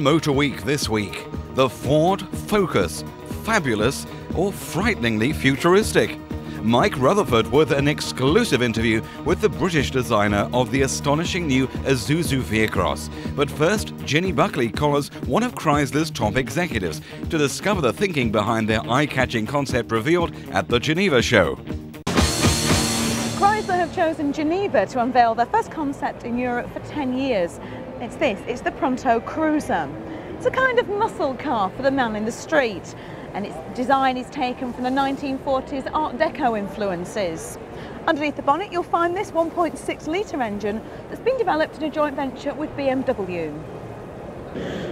on Motor Week this week. The Ford Focus. Fabulous or frighteningly futuristic? Mike Rutherford with an exclusive interview with the British designer of the astonishing new Isuzu V-Cross. But first, Ginny Buckley collars one of Chrysler's top executives to discover the thinking behind their eye-catching concept revealed at the Geneva show. Chrysler have chosen Geneva to unveil their first concept in Europe for 10 years. It's the Pronto Cruiser. It's a kind of muscle car for the man in the street, and its design is taken from the 1940s Art Deco influences. Underneath the bonnet you'll find this 1.6-litre engine that's been developed in a joint venture with BMW.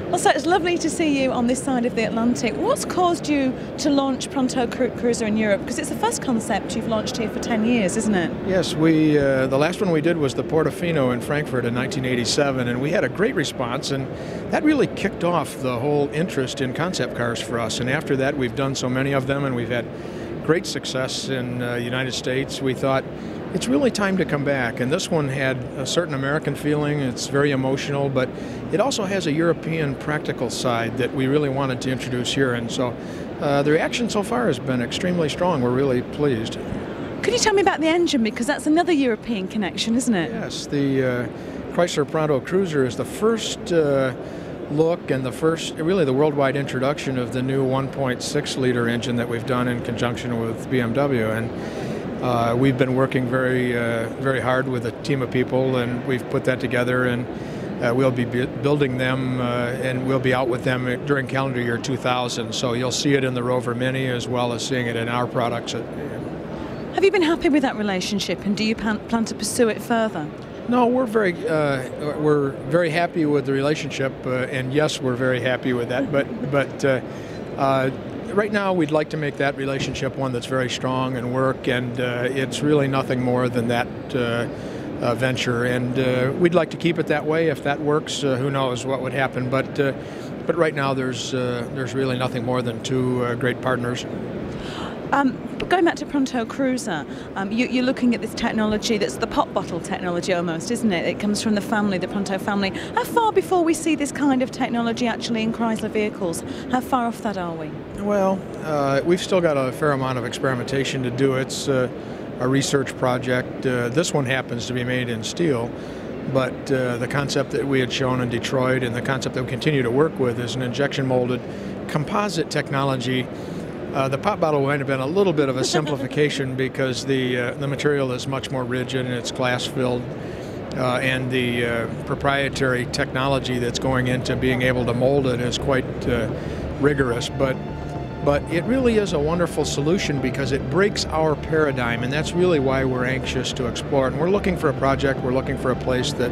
Well, so it's lovely to see you on this side of the Atlantic. What's caused you to launch Pronto Cruiser in Europe? Because it's the first concept you've launched here for 10 years, isn't it? Yes, the last one we did was the Portofino in Frankfurt in 1987, and we had a great response, and that really kicked off the whole interest in concept cars for us. And after that, we've done so many of them, and we've had great success in the United States. We thought, it's really time to come back, and this one had a certain American feeling. It's very emotional, but it also has a European practical side that we really wanted to introduce here, and so the reaction so far has been extremely strong. We're really pleased. Could you tell me about the engine, because that's another European connection, isn't it? Yes, the Chrysler Prado Cruiser is the first look and really the worldwide introduction of the new 1.6-liter engine that we've done in conjunction with BMW, and we've been working very hard with a team of people, and we've put that together, and we'll be building them and we'll be out with them during calendar year 2000. So you'll see it in the Rover Mini as well as seeing it in our products. Have you been happy with that relationship, and do you plan to pursue it further? No, we're very happy with the relationship, and yes, we're very happy with that. But right now, we'd like to make that relationship one that's very strong and work, and it's really nothing more than that venture. And we'd like to keep it that way. If that works, who knows what would happen? But right now, there's really nothing more than two great partners. Going back to Pronto Cruiser, you're looking at this technology that's the pop bottle technology almost, isn't it? It comes from the family, the Pronto family. How far before we see this kind of technology actually in Chrysler vehicles? How far off that are we? Well, we've still got a fair amount of experimentation to do. It's a research project. This one happens to be made in steel, but the concept that we had shown in Detroit and the concept that we continue to work with is an injection molded composite technology. The pop bottle might have been a little bit of a simplification because the material is much more rigid and it's glass filled, and the proprietary technology that's going into being able to mold it is quite rigorous. But it really is a wonderful solution because it breaks our paradigm, and that's really why we're anxious to explore it. And we're looking for a project, we're looking for a place that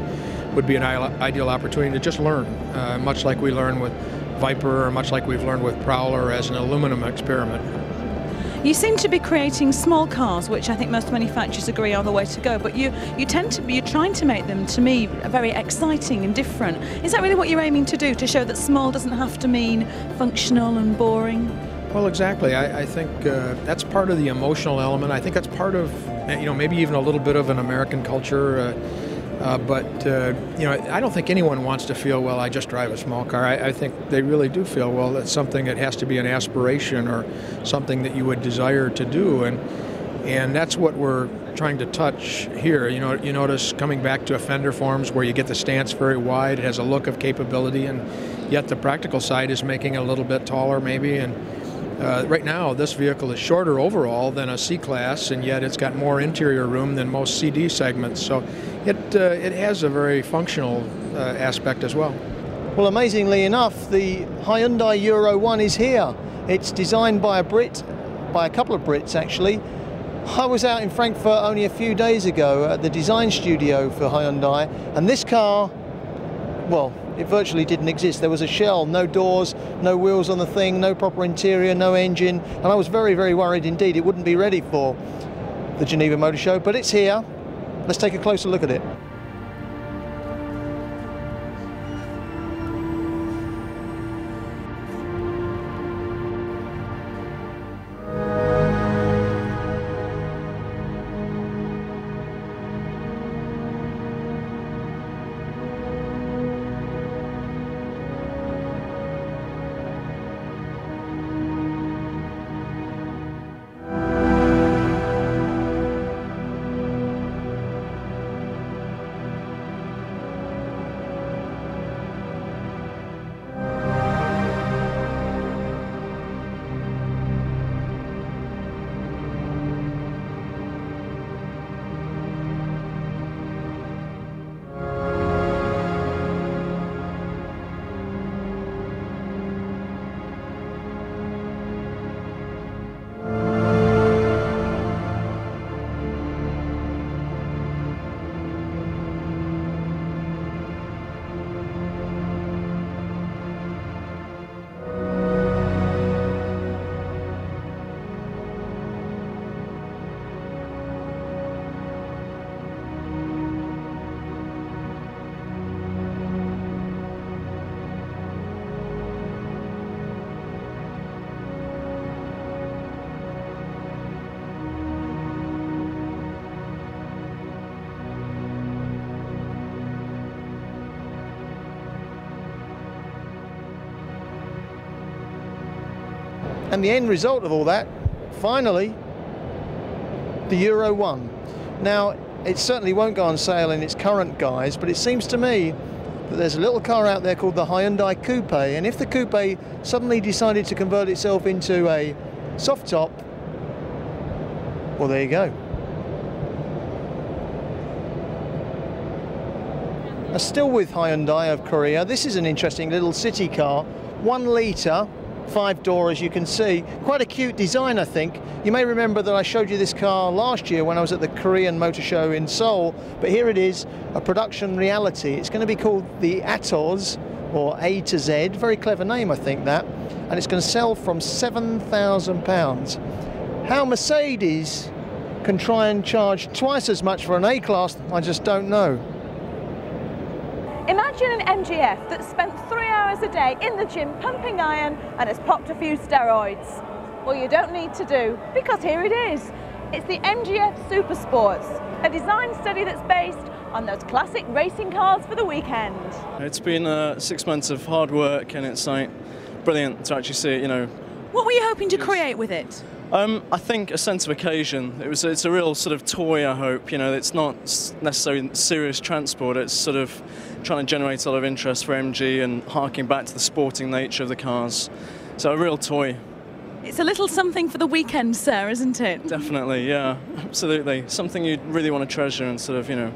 would be an ideal opportunity to just learn, much like we learn with Viper, or much like we've learned with Prowler as an aluminum experiment. You seem to be creating small cars, which I think most manufacturers agree are the way to go, but you're trying to make them, to me, very exciting and different. Is that really what you're aiming to do, to show that small doesn't have to mean functional and boring? Well, exactly. I think that's part of the emotional element. I think that's part of, maybe even a little bit of an American culture. But I don't think anyone wants to feel, well, I just drive a small car. I think they really do feel, well, that's something that has to be an aspiration or something that you would desire to do. And that's what we're trying to touch here. You notice coming back to fender forms where you get the stance very wide, it has a look of capability, and yet the practical side is making it a little bit taller maybe. And right now, this vehicle is shorter overall than a C-Class, and yet it's got more interior room than most CD segments. So it has a very functional aspect as well. Well, amazingly enough, the Hyundai Euro 1 is here. It's designed by a couple of Brits actually. I was out in Frankfurt only a few days ago at the design studio for Hyundai, and this car, well, it virtually didn't exist. There was a shell, no doors, no wheels on the thing, no proper interior, no engine, and I was very, very worried indeed it wouldn't be ready for the Geneva Motor Show, but it's here. Let's take a closer look at it. And the end result of all that, finally, the Euro 1. Now, it certainly won't go on sale in its current guise, but it seems to me that there's a little car out there called the Hyundai Coupe, and if the Coupe suddenly decided to convert itself into a soft top, well, there you go. Still with Hyundai of Korea, this is an interesting little city car, 1 litre, 5-door, as you can see. Quite a cute design, I think. You may remember that I showed you this car last year when I was at the Korean Motor Show in Seoul, but here it is, a production reality. It's going to be called the Atos, or A to Z, very clever name, I think, that, and it's going to sell from £7,000. How Mercedes can try and charge twice as much for an A-Class, I just don't know. Imagine an MGF that spent 3 hours a day in the gym pumping iron and has popped a few steroids. Well, you don't need to do, because here it is. It's the MGF Supersports, a design study that's based on those classic racing cars for the weekend. It's been 6 months of hard work, and it's like brilliant to actually see it, you know. What were you hoping to create with it? I think a sense of occasion. It's a real sort of toy, I hope. You know, it's not necessarily serious transport. It's sort of trying to generate a lot of interest for MG and harking back to the sporting nature of the cars. So a real toy. It's a little something for the weekend, sir, isn't it? Definitely, yeah, absolutely. Something you really want to treasure and sort of, you know,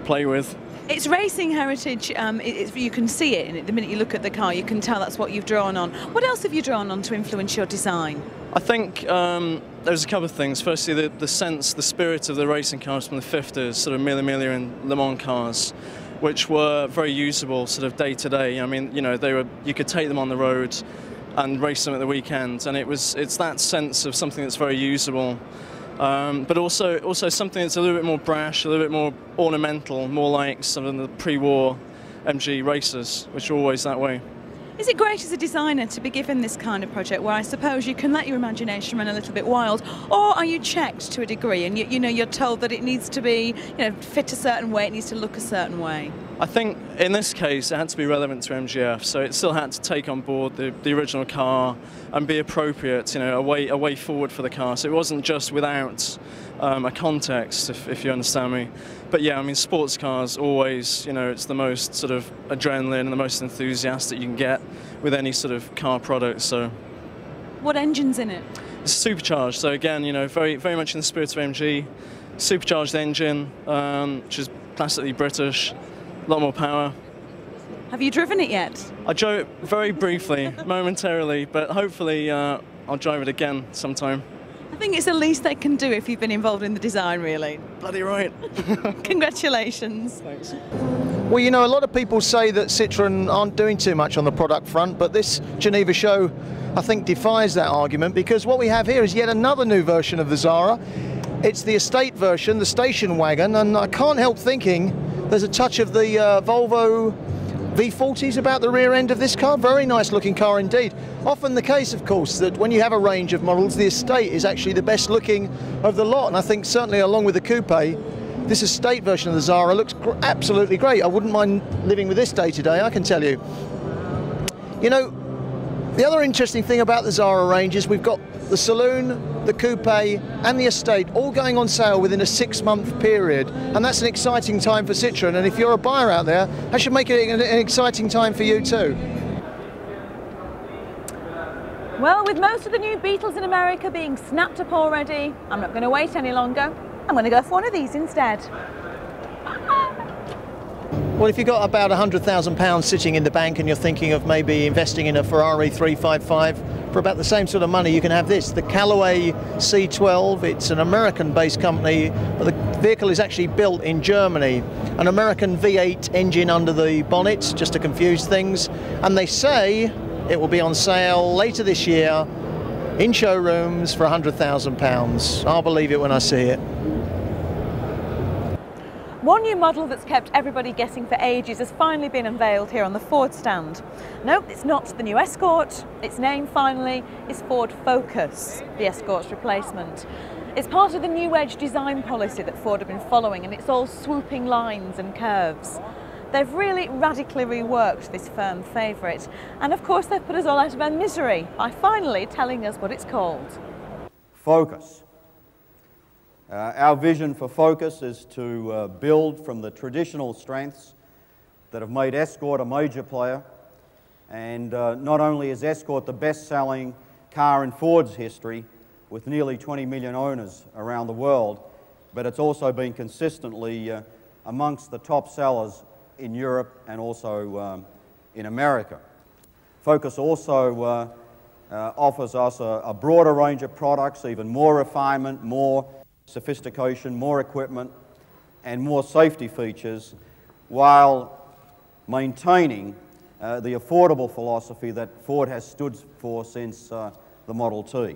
play with. It's racing heritage. You can see it, and the minute you look at the car, you can tell that's what you've drawn on. What else have you drawn on to influence your design? I think there's a couple of things. Firstly, the sense, the spirit of the racing cars from the 50s, sort of Mille Miglia and Le Mans cars, which were very usable sort of day to day. I mean, you know, you could take them on the road and race them at the weekend, and it's that sense of something that's very usable. But also something that's a little bit more brash, a little bit more ornamental, more like some of the pre-war MG racers, which are always that way. Is it great as a designer to be given this kind of project where I suppose you can let your imagination run a little bit wild, or are you checked to a degree and you know you're told that it needs to be, you know, fit a certain way, it needs to look a certain way? I think in this case it had to be relevant to MGF, so it still had to take on board the original car and be appropriate, you know, a way forward for the car. So it wasn't just without a context, if you understand me. But yeah, I mean, sports cars always, you know, it's the most sort of adrenaline and the most enthusiastic you can get with any sort of car product. So, what engine's in it? It's supercharged. So again, you know, very much in the spirit of MG. Supercharged engine, which is classically British. A lot more power. Have you driven it yet? I drove it very briefly, momentarily, but hopefully I'll drive it again sometime. I think it's the least they can do if you've been involved in the design, really. Bloody right. Congratulations. Thanks. Well, you know, a lot of people say that Citroen aren't doing too much on the product front, but this Geneva show, I think, defies that argument, because what we have here is yet another new version of the Zsara. It's the estate version, the station wagon, and I can't help thinking there's a touch of the Volvo V40s about the rear end of this car. Very nice looking car indeed. Often the case, of course, that when you have a range of models, the estate is actually the best looking of the lot, and I think certainly along with the coupe, this estate version of the Zsara looks absolutely great. I wouldn't mind living with this day to day, I can tell you. You know, the other interesting thing about the Zsara range is we've got the saloon, the coupe and the estate all going on sale within a 6-month period, and that's an exciting time for Citroen, and if you're a buyer out there, that should make it an exciting time for you too. Well, with most of the new Beetles in America being snapped up already, I'm not going to wait any longer. I'm going to go for one of these instead. Well, if you've got about £100,000 sitting in the bank and you're thinking of maybe investing in a Ferrari 355 for about the same sort of money, you can have this, the Callaway C12. It's an American-based company, but the vehicle is actually built in Germany. An American V8 engine under the bonnet, just to confuse things. And they say it will be on sale later this year in showrooms for £100,000. I'll believe it when I see it. One new model that's kept everybody guessing for ages has finally been unveiled here on the Ford stand. No, it's not the new Escort. Its name finally is Ford Focus, the Escort's replacement. It's part of the new Edge design policy that Ford have been following, and it's all swooping lines and curves. They've really radically reworked this firm favourite, and of course they've put us all out of our misery by finally telling us what it's called. Focus. Our vision for Focus is to build from the traditional strengths that have made Escort a major player, and not only is Escort the best-selling car in Ford's history with nearly 20 million owners around the world, but it's also been consistently amongst the top sellers in Europe and also in America. Focus also offers us a broader range of products, even more refinement, more sophistication, more equipment, and more safety features, while maintaining the affordable philosophy that Ford has stood for since the Model T.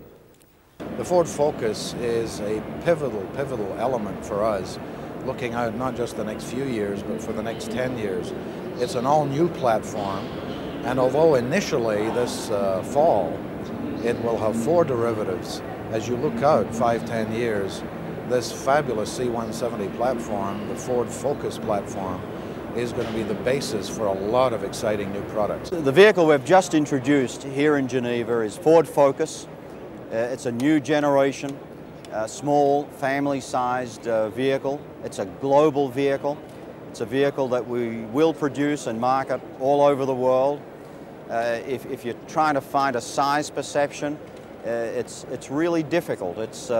The Ford Focus is a pivotal element for us, looking out not just the next few years, but for the next 10 years. It's an all-new platform, and although initially this fall it will have 4 derivatives, as you look out 5–10 years, this fabulous C170 platform, the Ford Focus platform, is going to be the basis for a lot of exciting new products. The vehicle we've just introduced here in Geneva is Ford Focus. It's a new generation, small, family-sized vehicle. It's a global vehicle. It's a vehicle that we will produce and market all over the world. If you're trying to find a size perception, it's really difficult. It's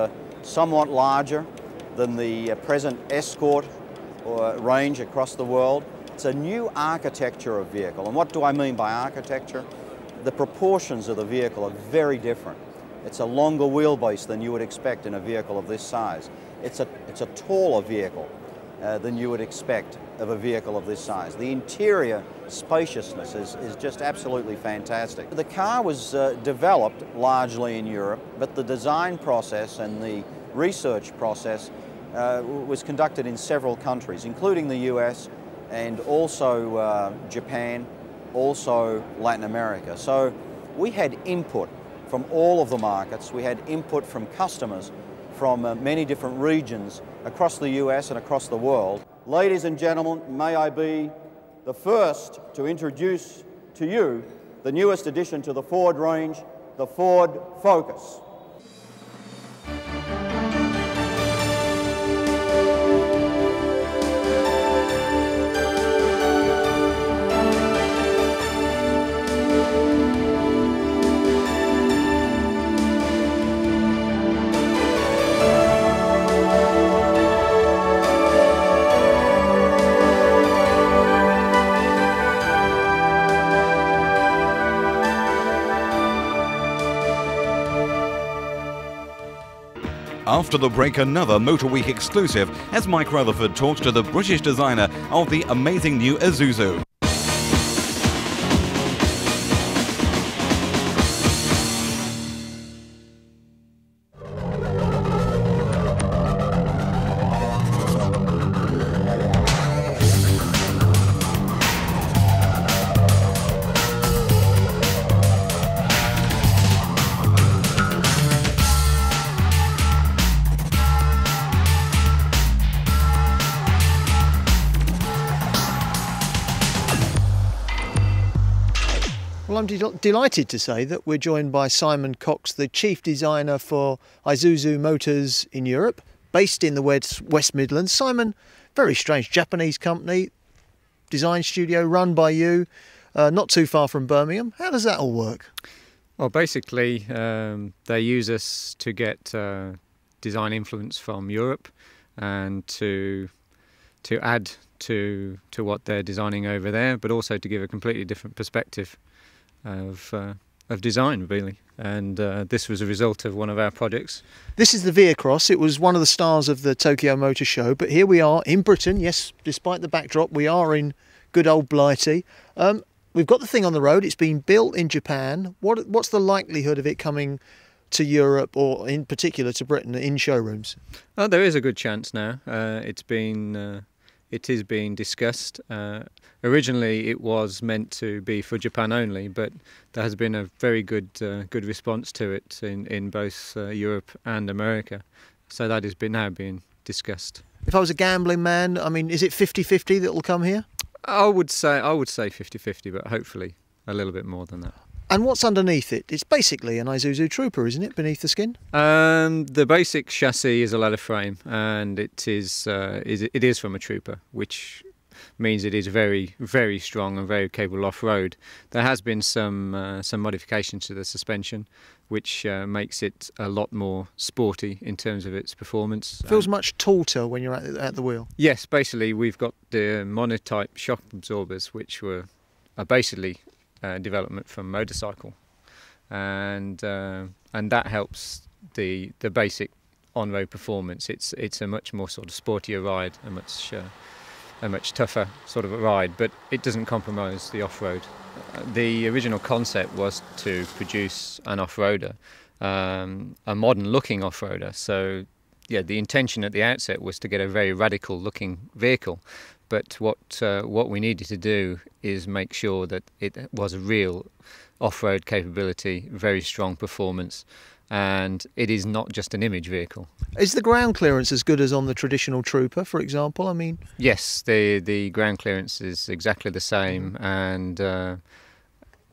somewhat larger than the present Escort range across the world. It's a new architecture of vehicle. And what do I mean by architecture? The proportions of the vehicle are very different. It's a longer wheelbase than you would expect in a vehicle of this size. It's a taller vehicle than you would expect of a vehicle of this size. The interior spaciousness is just absolutely fantastic. The car was developed largely in Europe, but the design process and the research process was conducted in several countries, including the US and also Japan, also Latin America. So we had input from all of the markets. We had input from customers from many different regions across the US and across the world. Ladies and gentlemen, may I be the first to introduce to you the newest addition to the Ford range, the Ford Focus. After the break, another Motor Week exclusive as Mike Rutherford talks to the British designer of the amazing new Isuzu. Well, I'm delighted to say that we're joined by Simon Cox, the chief designer for Isuzu Motors in Europe, based in the West Midlands. Simon, very strange Japanese company, design studio run by you, not too far from Birmingham. How does that all work? Well, basically, they use us to get design influence from Europe and to add to what they're designing over there, but also to give a completely different perspective of design, really. And this was a result of one of our projects. This is the Via-Cross. It was one of the stars of the Tokyo Motor Show, but here we are in Britain. Yes, despite the backdrop, we are in good old Blighty. We've got the thing on the road. It's been built in Japan. What's the likelihood of it coming to Europe, or in particular to Britain, in showrooms? Oh, there is a good chance now. It is being discussed. Originally, it was meant to be for Japan only, but there has been a very good response to it in both Europe and America. So that is now being discussed. If I was a gambling man, I mean, is it 50-50 that will come here? I would say 50-50, but hopefully a little bit more than that. And what's underneath it? It's basically an Isuzu Trooper, isn't it, beneath the skin? The basic chassis is a ladder frame, and it is from a Trooper, which means it is very, very strong and very capable off-road. There has been some modifications to the suspension, which makes it a lot more sporty in terms of its performance. Feels much tauter when you're at the wheel. Yes, basically we've got the monotype shock absorbers, which are basically development from motorcycle, and that helps the basic on-road performance. It's a much more sort of sportier ride, a much tougher sort of a ride, but it doesn't compromise the off-road. The original concept was to produce an off-roader, a modern-looking off-roader. So, yeah, the intention at the outset was to get a very radical-looking vehicle. But what we needed to do is make sure that it was a real off-road capability, very strong performance, and it is not just an image vehicle. Is the ground clearance as good as on the traditional Trooper, for example? I mean, yes, the ground clearance is exactly the same, and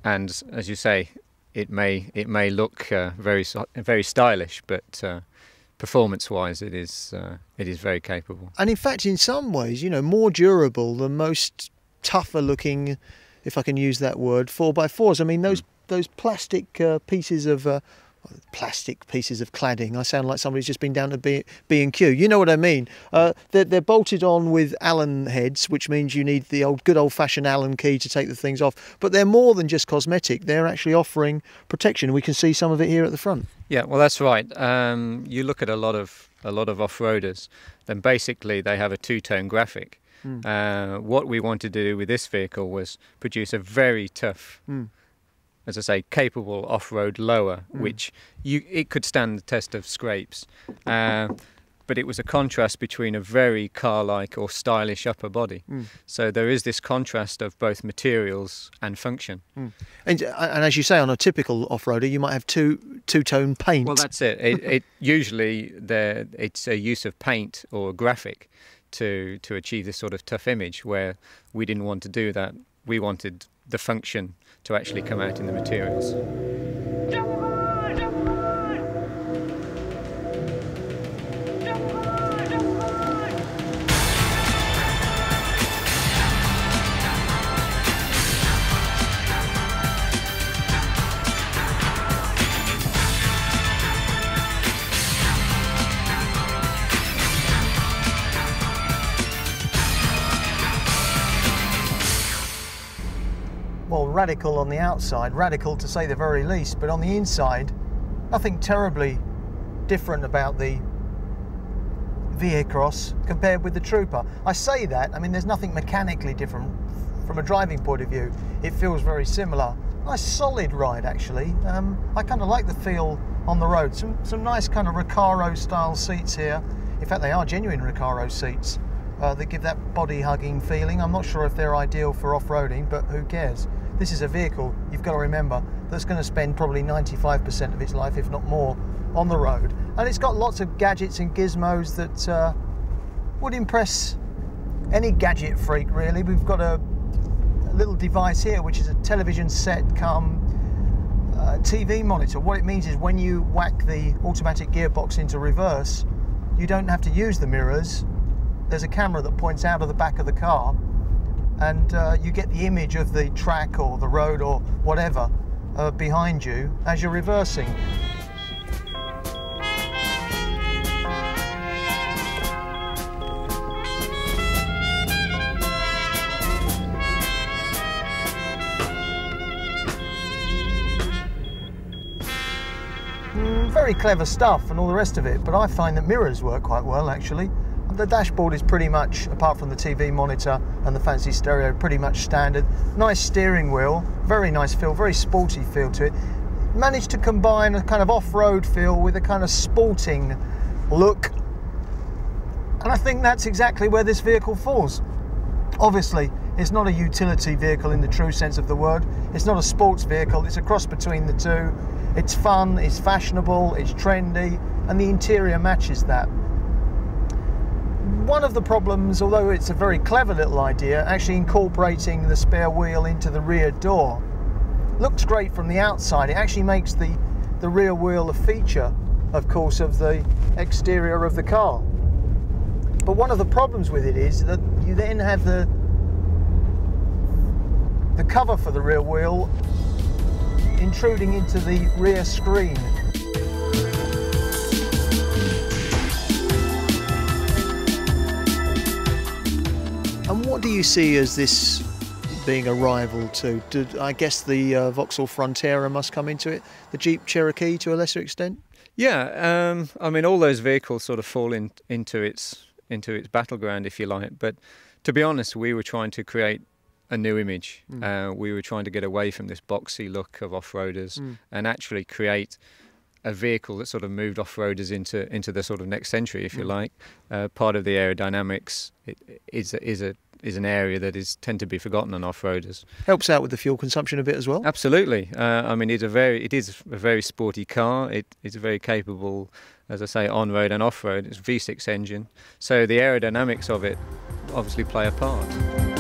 as you say, it may look very stylish, but performance-wise, it is very capable. And in fact, in some ways, you know, more durable than most tougher-looking, if I can use that word, 4x4s. I mean, those plastic pieces of cladding. I sound like somebody's just been down to B&Q. You know what I mean? They're bolted on with Allen heads, which means you need the good old-fashioned Allen key to take the things off. But they're more than just cosmetic. They're actually offering protection. We can see some of it here at the front. Yeah, well, that's right. You look at a lot of off-roaders, then basically they have a two-tone graphic. What we wanted to do with this vehicle was produce a very tough, as I say, capable off-road lower, which it could stand the test of scrapes. But it was a contrast between a very car-like or stylish upper body. So there is this contrast of both materials and function. And as you say, on a typical off-roader, you might have two-tone paint. Well, that's it. It usually it's a use of paint or graphic to achieve this sort of tough image, where we didn't want to do that. We wanted the function to actually come out in the materials. Well, radical on the outside, radical to say the very least, but on the inside, nothing terribly different about the V-Cross compared with the Trooper. I say that, I mean, there's nothing mechanically different from a driving point of view. It feels very similar. Nice solid ride, actually. I kind of like the feel on the road. Some nice kind of Recaro style seats here. In fact, they are genuine Recaro seats that give that body hugging feeling. I'm not sure if they're ideal for off-roading, but who cares? This is a vehicle, you've got to remember, that's going to spend probably 95% of its life, if not more, on the road. And it's got lots of gadgets and gizmos that would impress any gadget freak, really. We've got a little device here, which is a television set come TV monitor. What it means is when you whack the automatic gearbox into reverse, you don't have to use the mirrors. There's a camera that points out of the back of the car, and you get the image of the track or the road or whatever behind you as you're reversing. Very clever stuff and all the rest of it, but I find that mirrors work quite well, actually. The dashboard is pretty much, apart from the TV monitor and the fancy stereo, pretty much standard. Nice steering wheel, very nice feel, very sporty feel to it. Managed to combine a kind of off-road feel with a kind of sporting look. And I think that's exactly where this vehicle falls. Obviously, it's not a utility vehicle in the true sense of the word. It's not a sports vehicle, it's a cross between the two. It's fun, it's fashionable, it's trendy, and the interior matches that. one of the problems, although it's a very clever little idea, actually incorporating the spare wheel into the rear door, looks great from the outside. It actually makes the rear wheel a feature, of course, of the exterior of the car. But one of the problems with it is that you then have the cover for the rear wheel intruding into the rear screen. And what do you see as this being a rival to? I guess the Vauxhall Frontera must come into it, the Jeep Cherokee to a lesser extent? Yeah, I mean, all those vehicles sort of fall into its battleground, if you like. But to be honest, we were trying to create a new image. We were trying to get away from this boxy look of off-roaders and actually create a vehicle that sort of moved off-roaders into the sort of next century, if you like. Part of the aerodynamics is an area that tend to be forgotten on off-roaders. Helps out with the fuel consumption a bit as well. Absolutely. I mean, it is a very sporty car. It's very capable, as I say, on-road and off-road. It's a V6 engine, so the aerodynamics of it obviously play a part.